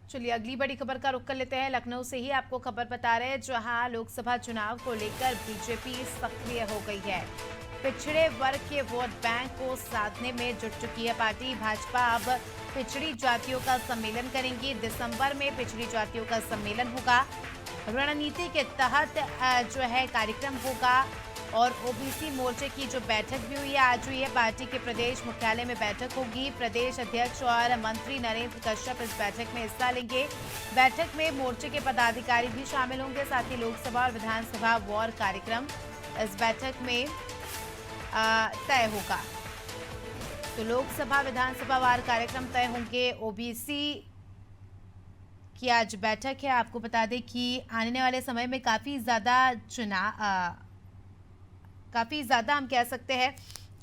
चलिए अगली बड़ी खबर का रुख कर लेते हैं। लखनऊ से ही आपको खबर बता रहे हैं, जहां लोकसभा चुनाव को लेकर बीजेपी सक्रिय हो गई है। पिछड़े वर्ग के वोट बैंक को साधने में जुट चुकी है पार्टी। भाजपा अब पिछड़ी जातियों का सम्मेलन करेंगी। दिसंबर में पिछड़ी जातियों का सम्मेलन होगा। रणनीति के तहत जो है कार्यक्रम होगा और ओबीसी मोर्चे की जो बैठक भी हुई है, आज हुई है। पार्टी के प्रदेश मुख्यालय में बैठक होगी। प्रदेश अध्यक्ष और मंत्री नरेंद्र कश्यप इस बैठक में हिस्सा लेंगे। बैठक में मोर्चे के पदाधिकारी भी शामिल होंगे। साथ ही लोकसभा और विधानसभा वार कार्यक्रम इस बैठक में तय होगा। तो लोकसभा विधानसभा वार कार्यक्रम तय होंगे। ओबीसी की आज बैठक है। आपको बता दें कि आने वाले समय में काफ़ी ज़्यादा हम कह सकते हैं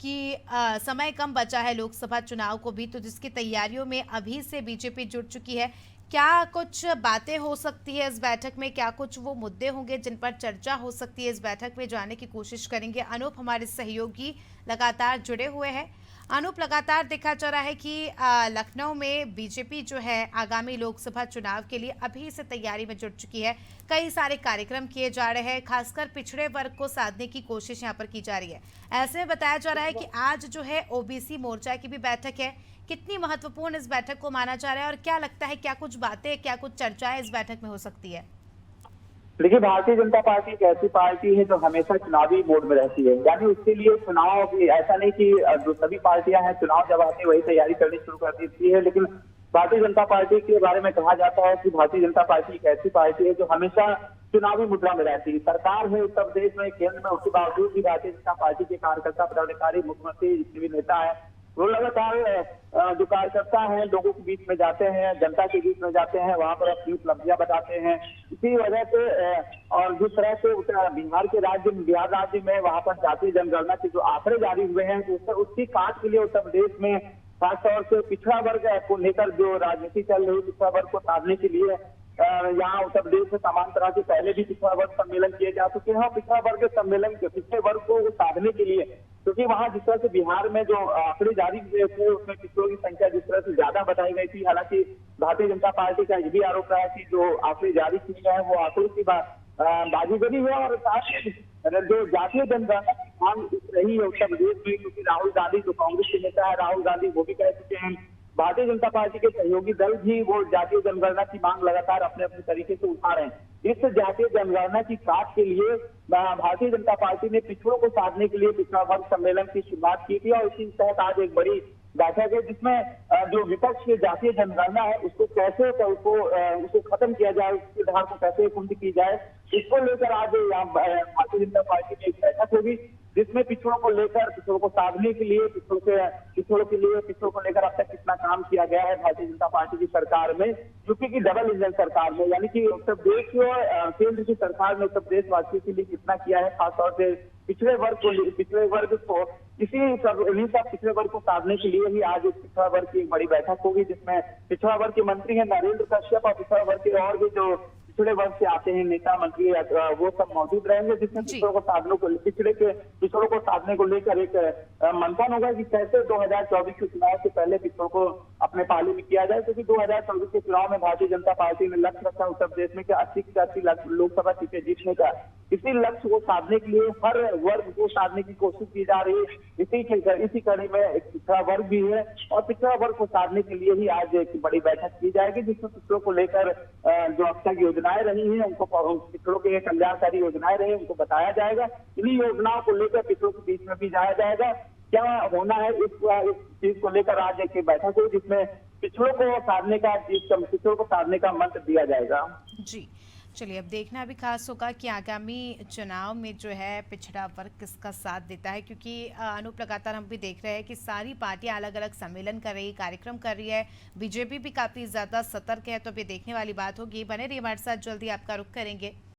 कि समय कम बचा है लोकसभा चुनाव को भी, तो जिसकी तैयारियों में अभी से बीजेपी जुट चुकी है। क्या कुछ बातें हो सकती है इस बैठक में, क्या कुछ वो मुद्दे होंगे जिन पर चर्चा हो सकती है, इस बैठक में जाने की कोशिश करेंगे। अनूप हमारे सहयोगी लगातार जुड़े हुए हैं। अनूप, लगातार देखा जा रहा है कि लखनऊ में बीजेपी जो है आगामी लोकसभा चुनाव के लिए अभी से तैयारी में जुट चुकी है। कई सारे कार्यक्रम किए जा रहे हैं, खासकर पिछड़े वर्ग को साधने की कोशिश यहाँ पर की जा रही है। ऐसे में बताया जा रहा है कि आज जो है ओबीसी मोर्चा की भी बैठक है। कितनी महत्वपूर्ण इस बैठक को माना जा रहा है और क्या लगता है, क्या कुछ बातें, क्या कुछ चर्चाएं इस बैठक में हो सकती है? देखिए, भारतीय जनता पार्टी एक ऐसी पार्टी है जो हमेशा चुनावी मोड में रहती है। यानी उसके लिए चुनाव भी ऐसा नहीं कि जो सभी पार्टियां हैं चुनाव जब आते वही तैयारी करनी शुरू कर देती है, लेकिन भारतीय जनता पार्टी के बारे में कहा जाता है कि भारतीय जनता पार्टी एक ऐसी पार्टी है जो हमेशा चुनावी मुद्रा में रहती है। सरकार है उत्तर प्रदेश में, केंद्र में, उसके बावजूद भी भारतीय जनता पार्टी के कार्यकर्ता, पदाधिकारी, मुख्यमंत्री जितने भी नेता है वो लगातार जो कार्यकर्ता हैं लोगों के बीच में जाते हैं, जनता के बीच में जाते हैं, वहां पर अपनी उपलब्धियां बताते हैं। इसी वजह से और जिस तरह से बिहार राज्य में वहां पर जातीय जनगणना के जो आंकड़े जारी हुए हैं, उसकी काट के लिए उत्तर प्रदेश में खासतौर से पिछड़ा वर्ग को लेकर जो राजनीति चल रही है, पिछड़ा वर्ग को साधने के लिए यहाँ उत्तर प्रदेश में तमाम तरह के पहले भी पिछड़ा वर्ग सम्मेलन किए जा चुके हैं। पिछड़ा वर्ग सम्मेलन के पिछड़े वर्ग को साधने के लिए, क्योंकि वहां जिस तरह से बिहार में जो आंकड़े जारी हुए थे उसमें पिछड़ों की संख्या जिस तरह से ज्यादा बताई गई थी। हालांकि भारतीय जनता पार्टी का ये भी आरोप रहा है कि जो आंकड़े जारी किए गए हैं वो आंकड़ों की बाजीगरी है और साथ ही जो जातीय जनगणना की मांग रही है उत्तर प्रदेश में, क्योंकि राहुल गांधी जो कांग्रेस के नेता है, राहुल गांधी वो भी कह चुके हैं। भारतीय जनता पार्टी के सहयोगी दल भी वो जातीय जनगणना की मांग लगातार अपने अपने तरीके से उठा रहे हैं। इस जातीय जनगणना की काट के लिए भारतीय जनता पार्टी ने पिछड़ों को साधने के लिए पिछड़ा वर्ग सम्मेलन की शुरुआत की थी और इसी तहत आज एक बड़ी बैठक है जिसमें जो विपक्ष की जातीय जनगणना है उसको खत्म किया जाए, उसके धार को कैसे कुंद की जाए, इसको लेकर आज भारतीय जनता पार्टी की एक बैठक होगी जिसमें पिछड़ों को लेकर, पिछड़ों को साधने के लिए, पिछड़ों को लेकर अब तक कितना काम किया गया है भारतीय जनता पार्टी की सरकार में, यूपी की डबल इंजन सरकार में, यानी कि उत्तर प्रदेश और केंद्र की सरकार ने उत्तर प्रदेश वासियों के लिए कितना किया है। खासतौर से पिछड़े वर्ग को इन्हीं सब पिछड़े वर्ग को साधने के लिए ही आज इस पिछड़ा वर्ग की एक बड़ी बैठक होगी जिसमें पिछड़ा वर्ग के मंत्री हैं नरेंद्र कश्यप और पिछड़ा वर्ग के और भी जो पिछड़े वर्ग से आते हैं नेता मंत्री वो सब मौजूद रहेंगे, जिसमें पिछड़ों को साधने को लेकर एक मंथन होगा कि कैसे 2024 के चुनाव से पहले पिछड़ों को अपने पाले में किया जाए। क्योंकि 2024 के चुनाव में भारतीय जनता पार्टी ने लक्ष्य रखा उत्तर प्रदेश में 80 से 80 लोकसभा सीटें जीतने का। इसी लक्ष्य को साधने के लिए हर वर्ग को साधने की कोशिश की जा रही है। इसी कड़ी में एक पिछड़ा वर्ग भी है और पिछड़ा वर्ग को साधने के लिए ही आज एक बड़ी बैठक की जाएगी जिसमें पिछड़ों को लेकर जो अब तक योजनाएं रही हैं उनको, पिछड़ों के कल्याणकारी योजनाएं रही उनको बताया जाएगा। इन्हीं योजनाओं को लेकर पिछड़ों के बीच में भी जाया जाएगा क्या होना है इस चीज को लेकर आज एक बैठक हुई जिसमें पिछड़ों को साधने का मंत्र दिया जाएगा। जी, चलिए अब देखना भी खास होगा कि आगामी चुनाव में जो है पिछड़ा वर्ग किसका साथ देता है, क्योंकि अनूप लगातार हम भी देख रहे हैं कि सारी पार्टियां अलग अलग सम्मेलन कर रही है, कार्यक्रम कर रही है। बीजेपी भी काफी ज्यादा सतर्क है, तो अभी देखने वाली बात होगी। बने रहिए हमारे साथ, जल्दी आपका रुख करेंगे।